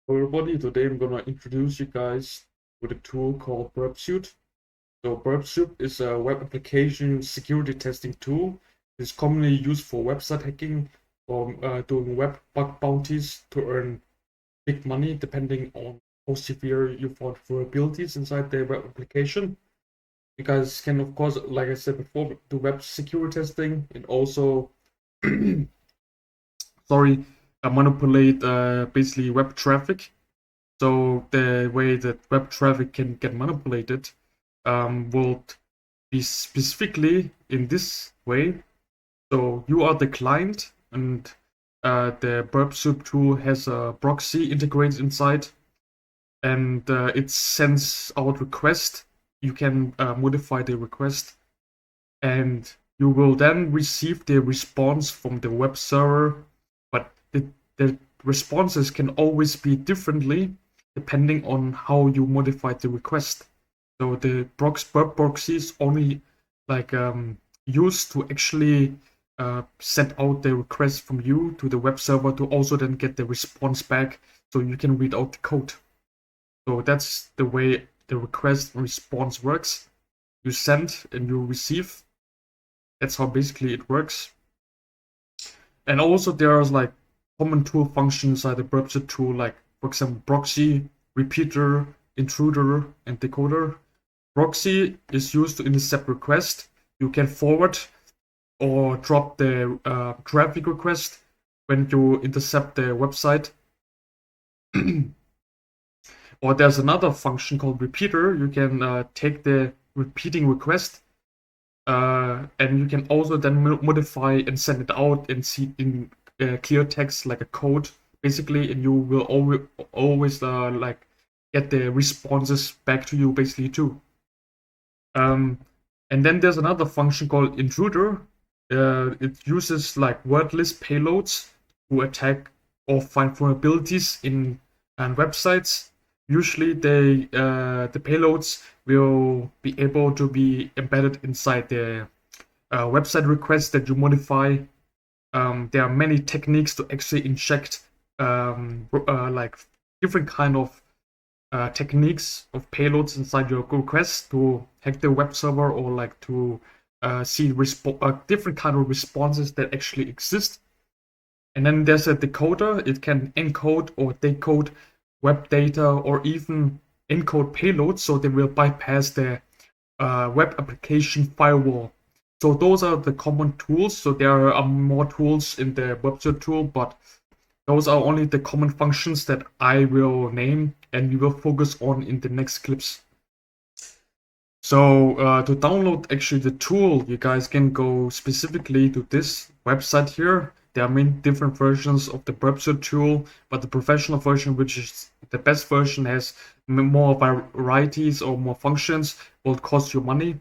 Hello everybody, today I'm gonna introduce you guys to a tool called Burpsuite. So Burpsuite is a web application security testing tool. It's commonly used for website hacking or doing web bug bounties to earn big money depending on how severe you found vulnerabilities inside the web application. You guys can of course, like I said before, do web security testing and also sorry, manipulate basically web traffic. So the way that web traffic can get manipulated will be specifically in this way. So you are the client, and the Burpsuite tool has a proxy integrated inside, and it sends out request. You can modify the request, and you will then receive the response from the web server. But the responses can always be differently depending on how you modify the request. So the burp proxy is only like used to actually send out the request from you to the web server to also then get the response back so you can read out the code. So that's the way the request and response works. You send and you receive. That's how basically it works. And also there's like common tool functions like the Burpsuite tool, like for example Proxy, Repeater, Intruder, and Decoder. Proxy is used to intercept requests. You can forward or drop the traffic request when you intercept the website. Or there's another function called Repeater. You can take the repeating request and you can also then modify and send it out and see in clear text like a code basically, and you will always like get the responses back to you basically too. And then there's another function called Intruder. It uses like wordless payloads to attack or find vulnerabilities in websites. Usually, the payloads will be able to be embedded inside the website request that you modify. There are many techniques to actually inject like different kind of techniques of payloads inside your request to hack the web server or like to see different kind of responses that actually exist. And then there's a decoder. It can encode or decode web data or even encode payloads, so they will bypass the web application firewall. So those are the common tools. So there are more tools in the Burpsuite tool, but those are only the common functions that I will name and we will focus on in the next clips. So to download actually the tool, you guys can go specifically to this website here. There are many different versions of the Burpsuite tool, but the professional version, which is the best version, has more varieties or more functions, will cost you money.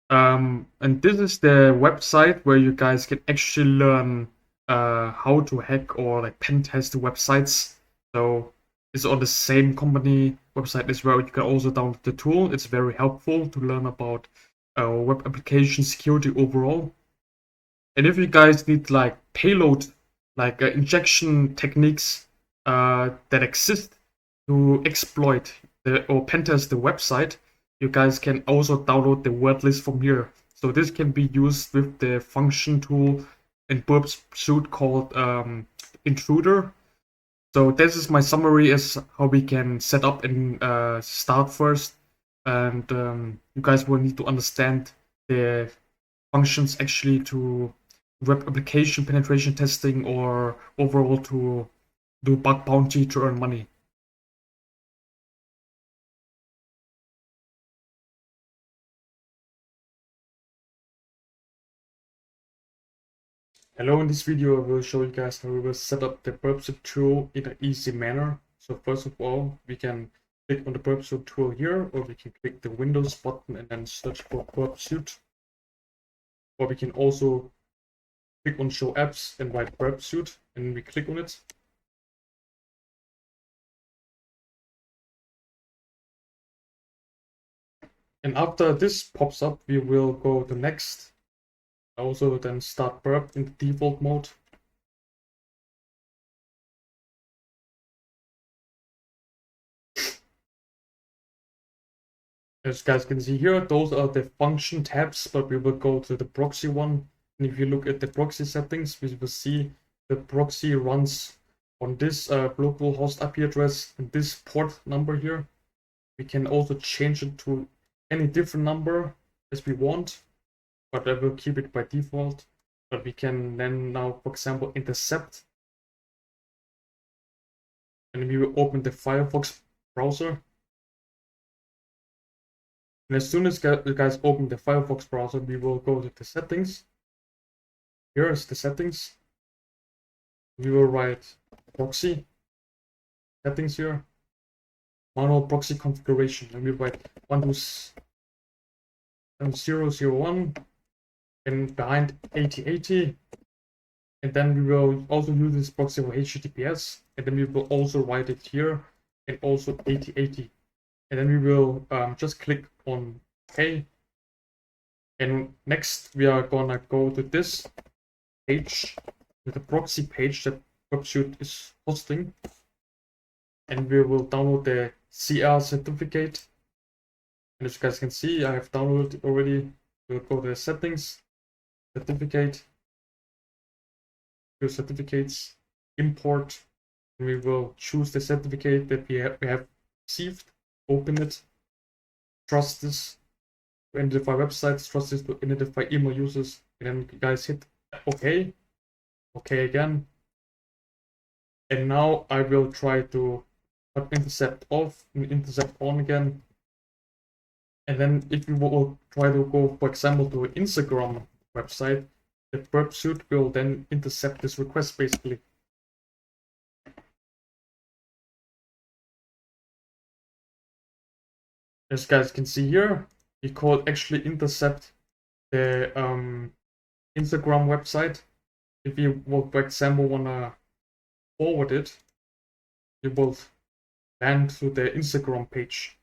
And this is the website where you guys can actually learn how to hack or like pen test websites. So it's on the same company website as well. You can also download the tool. It's very helpful to learn about web application security overall. And if you guys need like payload, like injection techniques that exist to exploit or pen test the website, you guys can also download the word list from here. So this can be used with the function tool in Burpsuite called Intruder. So this is my summary as how we can set up and start first. And you guys will need to understand the functions actually to web application penetration testing or overall to do bug bounty to earn money. Hello, in this video I will show you guys how we will set up the Burpsuite tool in an easy manner. So first of all, we can click on the Burpsuite tool here, or we can click the Windows button and then search for Burpsuite. Or we can also click on Show Apps and write Burpsuite, and we click on it. And after this pops up, we will go to Next. Also then start Burp in the default mode. As you guys can see here, those are the function tabs, but we will go to the proxy one. And if you look at the proxy settings, we will see the proxy runs on this local host IP address and this port number here. We can also change it to any different number as we want, but I will keep it by default. But we can then now, for example, intercept. And we will open the Firefox browser. And as soon as you guys open the Firefox browser, we will go to the settings. Here is the settings. We will write proxy settings here. Manual proxy configuration. And we write 127.0.0.1 and behind 8080. And then we will also use this proxy for HTTPS. And then we will also write it here and also 8080. And then we will just click on OK. And next we are gonna go to this page with the proxy page that Burpsuite is hosting. And we will download the CR certificate. And as you guys can see, I have downloaded it already. We'll go to the settings, certificate, to certificates, import. And we will choose the certificate that we have received. Open it, trust this to identify websites, trust this to identify email users, and then you guys hit OK, OK again. And now I will try to put intercept off and intercept on again. And then if you will try to go, for example, to an Instagram website, the Burpsuite will then intercept this request basically. As you guys can see here, we could actually intercept the Instagram website. If you will, for example, wanna forward it, you will land to the Instagram page.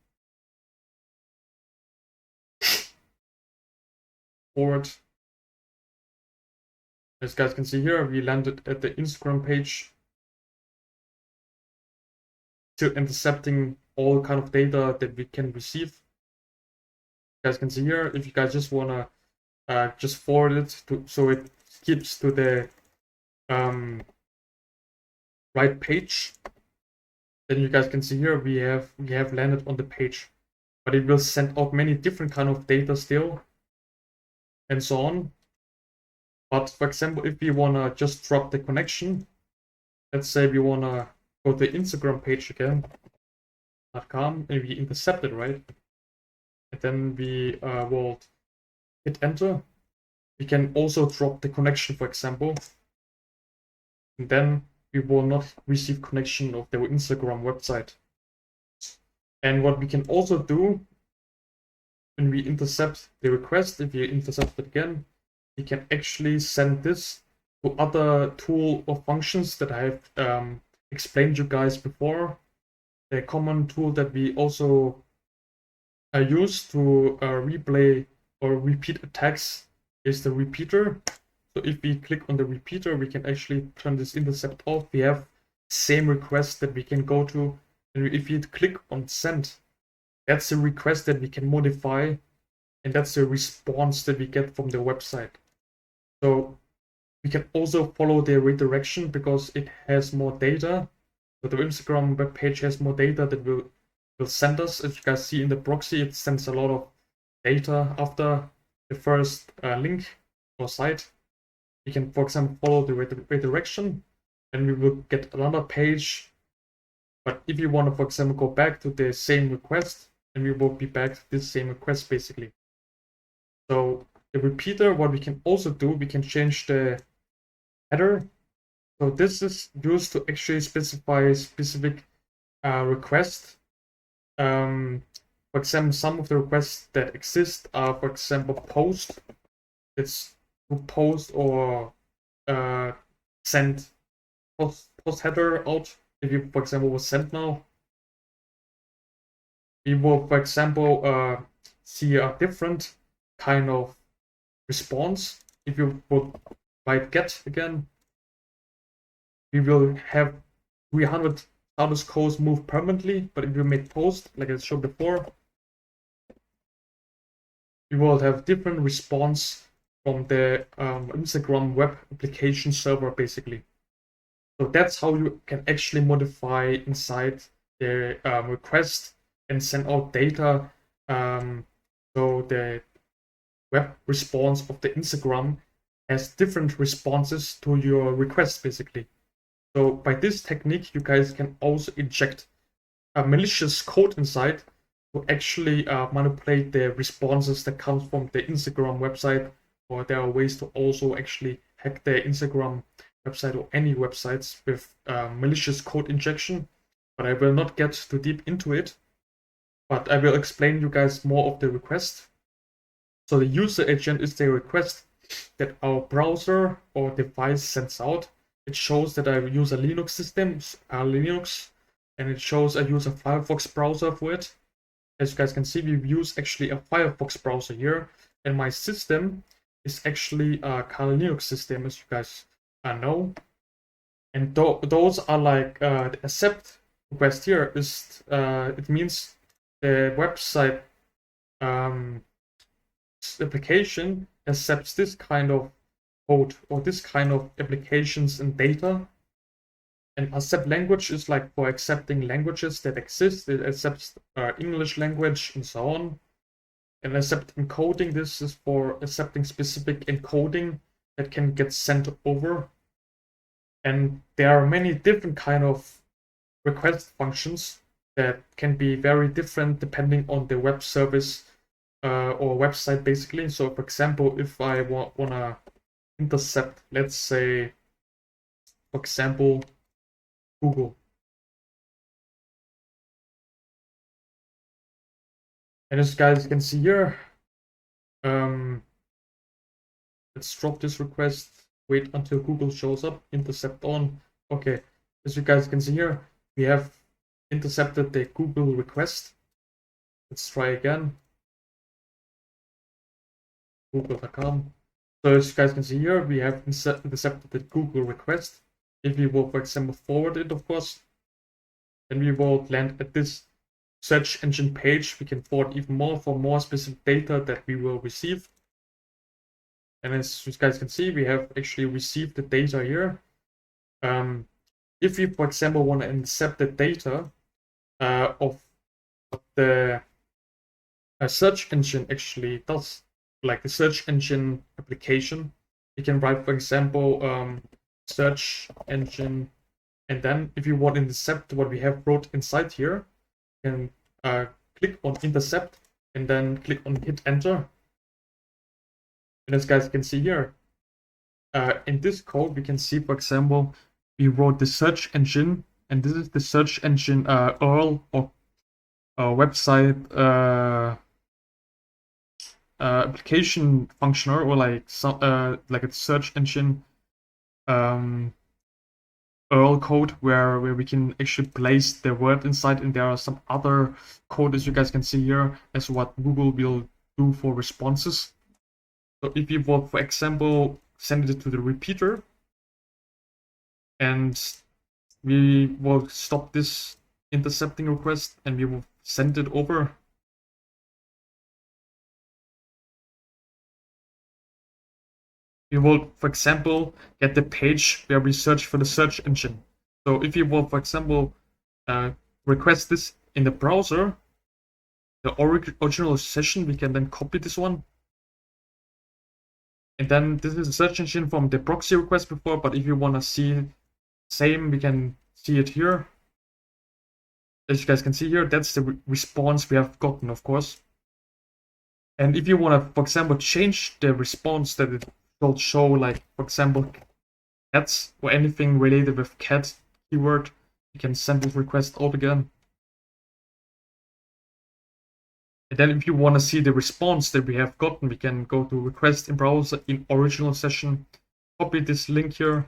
Forward. As you guys can see here, we landed at the Instagram page. Still intercepting all kind of data that we can receive. You guys can see here, if you guys just wanna just forward it to, so it skips to the right page, then you guys can see here we have landed on the page, but it will send out many different kind of data still, and so on. But for example, if we wanna just drop the connection, let's say we wanna go to the Instagram page again, .com, and we intercept it, right? And then we will hit enter. We can also drop the connection, for example, and then we will not receive connection of the Instagram website. And what we can also do when we intercept the request, if we intercept it again, we can actually send this to other tool or functions that I have explained to you guys before. The common tool that we also use to replay or repeat attacks is the repeater. So if we click on the repeater, we can actually turn this intercept off. We have same request that we can go to, and if you click on send, that's a request that we can modify, and that's a response that we get from the website. So we can also follow the redirection because it has more data. So the Instagram web page has more data that will send us. As you guys see in the proxy, it sends a lot of data after the first link or site. We can, for example, follow the redirection, and we will get another page. But if you want to, for example, go back to the same request, then we will be back to this same request basically. So the repeater, what we can also do, we can change the header. So this is used to actually specify specific requests. For example, some of the requests that exist are, for example, post. It's to post or send post header out. If you, for example, will send now, we will, for example, see a different kind of response. If you would write get again, we will have 300 status codes move permanently. But if you make post, like I showed before, you will have different response from the Instagram web application server, basically. So that's how you can actually modify inside the request and send out data. So the web response of the Instagram has different responses to your request, basically. So by this technique, you guys can also inject a malicious code inside to actually manipulate the responses that comes from the Instagram website, or there are ways to also actually hack the Instagram website or any websites with malicious code injection. But I will not get too deep into it, but I will explain you guys more of the request. So the user agent is the request that our browser or device sends out. It shows that I use a Linux system, Linux, and it shows I use a Firefox browser for it. As you guys can see, we use actually a Firefox browser here, and my system is actually a Kali Linux system, as you guys know. And those are like the accept request here is it means the website application accepts this kind of code or this kind of applications and data. And accept language is like for accepting languages that exist. It accepts English language and so on. And accept encoding, this is for accepting specific encoding that can get sent over. And there are many different kind of request functions that can be very different depending on the web service or website, basically. So for example, if I want to intercept, let's say, for example, Google. And as you guys can see here, let's drop this request, wait until Google shows up, intercept on. Okay, as you guys can see here, we have intercepted the Google request. Let's try again. Google.com. So as you guys can see here, we have intercepted the Google request. If we will, for example, forward it, of course, then we will land at this search engine page. We can forward even more for more specific data that we will receive. And as you guys can see, we have actually received the data here. If we, for example, want to intercept the data of the search engine actually does, like the search engine application, we can write, for example, search engine, and then if you want to intercept what we have wrote inside here, you can click on intercept and then click on hit enter. And as guys can see here, in this code we can see, for example, we wrote the search engine, and this is the search engine URL or website application functioner, or like a search engine URL code where we can actually place the word inside, and there are some other code, as you guys can see here, as what Google will do for responses. So if you will, for example, send it to the repeater, and we will stop this intercepting request and we will send it over. We will, for example, get the page where we search for the search engine. So if you will, for example, request this in the browser, the original session, we can then copy this one. And then this is a search engine from the proxy request before, but if you want to see same, we can see it here. As you guys can see here, that's the response we have gotten, of course. And if you want to, for example, change the response that it will show, like, for example, cats or anything related with cat keyword, you can send this request out again. And then if you want to see the response that we have gotten, we can go to request in browser in original session, copy this link here,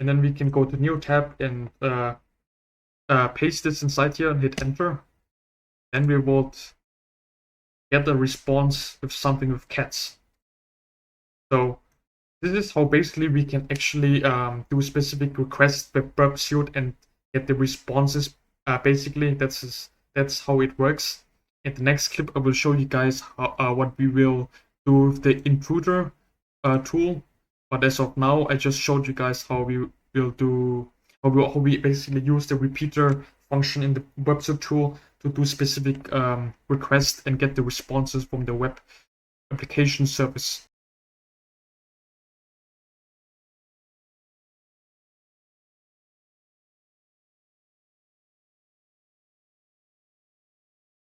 and then we can go to new tab and paste this inside here and hit enter. Then we will get a response with something with cats. So this is how basically we can actually do specific requests with Burpsuite and get the responses. Basically, that's how it works. In the next clip, I will show you guys how, what we will do with the Intruder tool. But as of now, I just showed you guys how we will do, how we basically use the repeater function in the Burpsuite tool to do specific requests and get the responses from the web application service.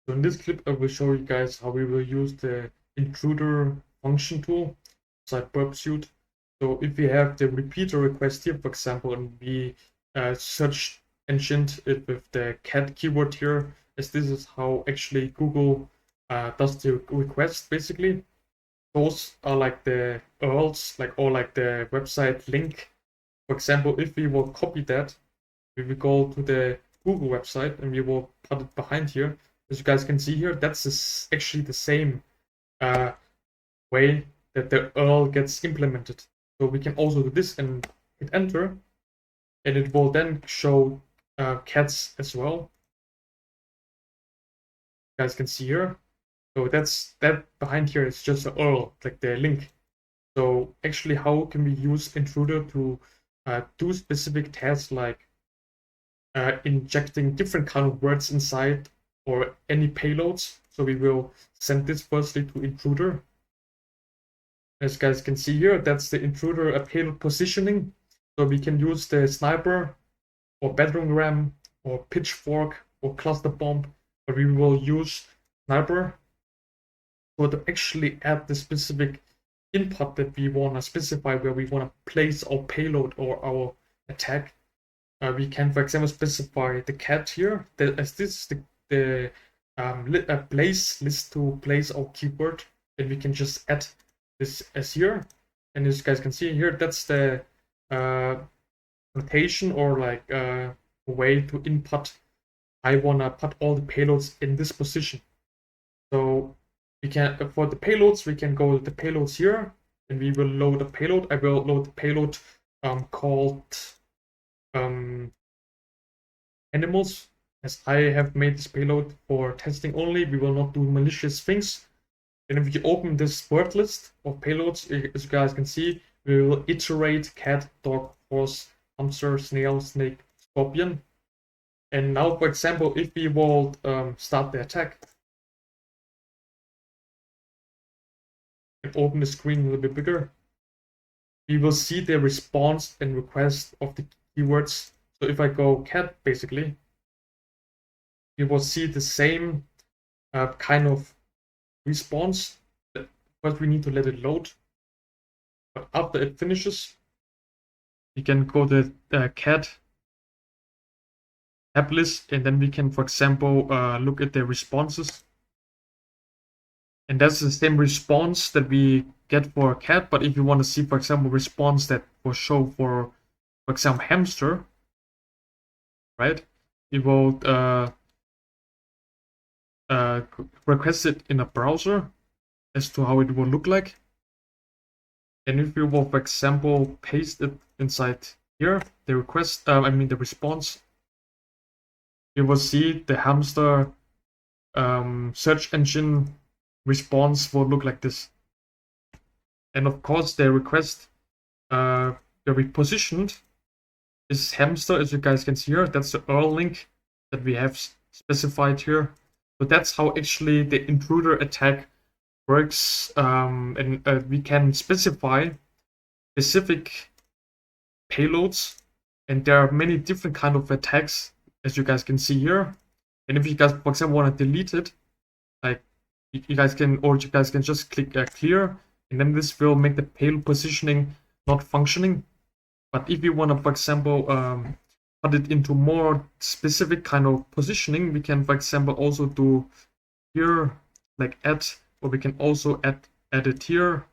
So in this clip, I will show you guys how we will use the intruder function tool inside Burpsuite. So if we have the repeater request here, for example, and we search engine it with the cat keyword here, as this is how actually Google does the request basically. Those are like the URLs, like the website link. For example, if we will copy that, we will go to the Google website and we will put it behind here. As you guys can see here, that's actually the same way that the URL gets implemented. So we can also do this and hit enter, and it will then show cats as well. You guys can see here. So that behind here is just the URL, like the link. So actually, how can we use Intruder to do specific tasks like injecting different kind of words inside or any payloads? So we will send this firstly to Intruder. As you guys can see here, that's the Intruder payload positioning. So we can use the sniper or battering ram or pitchfork or cluster bomb, but we will use sniper. So to actually add the specific input that we want to specify where we want to place our payload or our attack, we can, for example, specify the cat here, as this is the place list to place our keyword, and we can just add this as here. And as you guys can see here, that's the notation or like a way to input. I want to put all the payloads in this position. So we can, for the payloads, we can go to the payloads here, and we will load a payload. I will load the payload called animals, as I have made this payload for testing only. We will not do malicious things. And if you open this word list of payloads, as you guys can see, we will iterate cat, dog, horse, hamster, snail, snake, scorpion. And now, for example, if we will start the attack and open the screen a little bit bigger, we will see the response and request of the keywords. So if I go cat, basically, we will see the same kind of response. But we need to let it load. But after it finishes, we can go to the cat tab list, and then we can, for example, look at the responses. And that's the same response that we get for a cat. But if you want to see, for example, response that will show for example, hamster, right? We will request it in a browser as to how it will look like. And if you will, for example, paste it inside here, the request, the response, you will see the hamster search engine response will look like this. And of course, the request where we positioned is hamster, as you guys can see here. That's the URL link that we have specified here. So that's how actually the intruder attack works, and we can specify specific payloads, and there are many different kind of attacks, as you guys can see here. And if you guys, for example, want to delete it, like you guys can just click clear, and then this will make the payload positioning not functioning. But if you want to, for example, put it into more specific kind of positioning, we can, for example, also do here like add, or we can also add it here,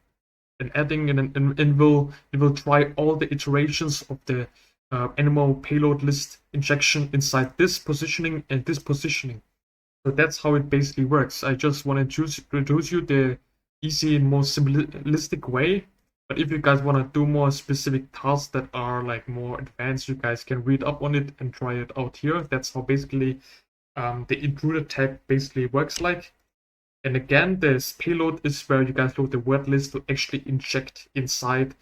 and adding, and it will try all the iterations of the animal payload list injection inside this positioning and this positioning. So that's how it basically works. I just want to introduce you the easy and most simplistic way. But if you guys want to do more specific tasks that are like more advanced, you guys can read up on it and try it out here. That's how basically the intruder tag basically works like. And again, this payload is where you guys load the word list to actually inject inside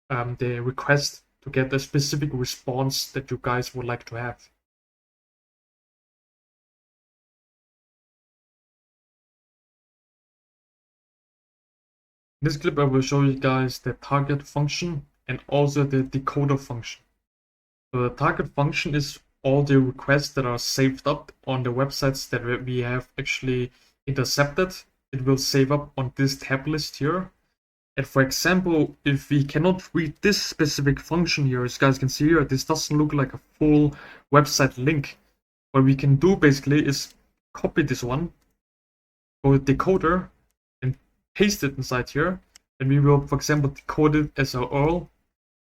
the request to get a specific response that you guys would like to have. In this clip, I will show you guys the target function and also the decoder function. So the target function is all the requests that are saved up on the websites that we have actually intercepted. It will save up on this tab list here. And for example, if we cannot read this specific function here, as you guys can see here, this doesn't look like a full website link. What we can do basically is copy this one, go to decoder, and paste it inside here. And we will, for example, decode it as a URL.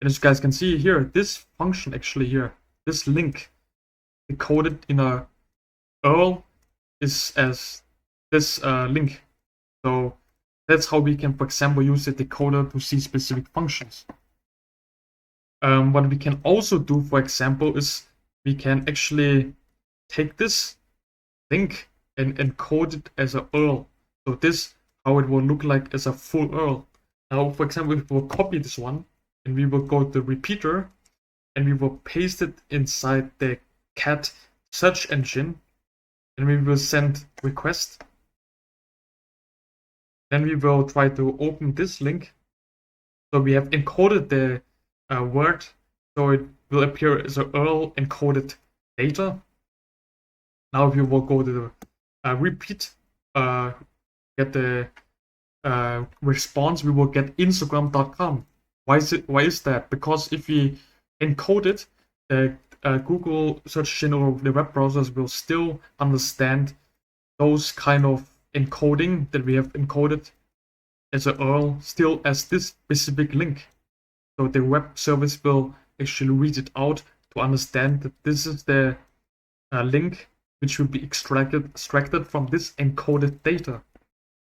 And as you guys can see here, this function actually here, this link decoded in a URL is as this link. So that's how we can, for example, use the decoder to see specific functions. What we can also do, for example, is we can actually take this link and encode it as a URL. So this, how it will look like as a full URL. Now, for example, if we will copy this one, and we will go to the repeater, and we will paste it inside the cat search engine, and we will send request. Then we will try to open this link. So we have encoded the word, so it will appear as a URL encoded data. Now if you will go to the repeat, get the response, we will get Instagram.com. Why is that? Because if we encode it, the Google search engine or the web browsers will still understand those kind of encoding that we have encoded as a URL still as this specific link. So the web service will actually read it out to understand that this is the link which will be extracted from this encoded data.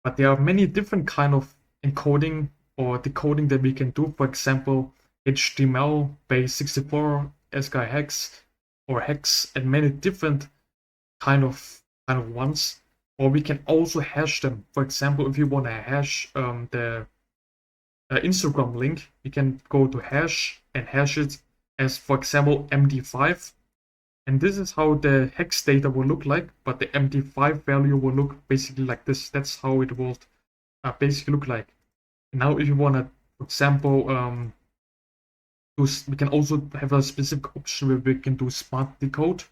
But there are many different kind of encoding or decoding that we can do. For example, HTML, base64, ASCII hex, or hex, and many different kind of ones. Or we can also hash them. For example, if you want to hash the Instagram link, you can go to hash and hash it as, for example, MD5. And this is how the hex data will look like, but the MD5 value will look basically like this. That's how it will basically look like. And now if you want to, for example, we can also have a specific option where we can do smart decode.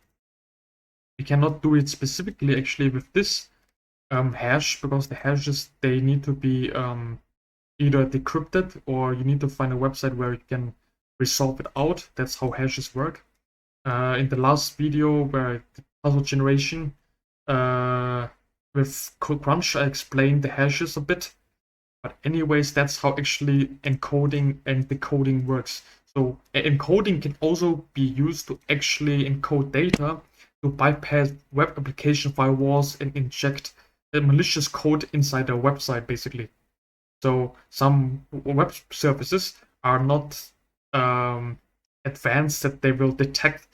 We cannot do it specifically actually with this hash, because the hashes, they need to be either decrypted, or you need to find a website where you can resolve it out. That's how hashes work. In the last video where I did puzzle generation with Crunch, I explained the hashes a bit. But anyways, that's how actually encoding and decoding works. So encoding can also be used to actually encode data to bypass web application firewalls and inject the malicious code inside a website, basically. So some web services are not advanced that they will detect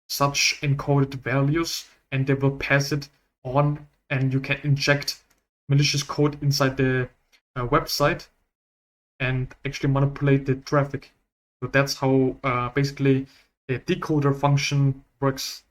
such encoded values, and they will pass it on, and you can inject malicious code inside the website and actually manipulate the traffic. So that's how basically the decoder function works.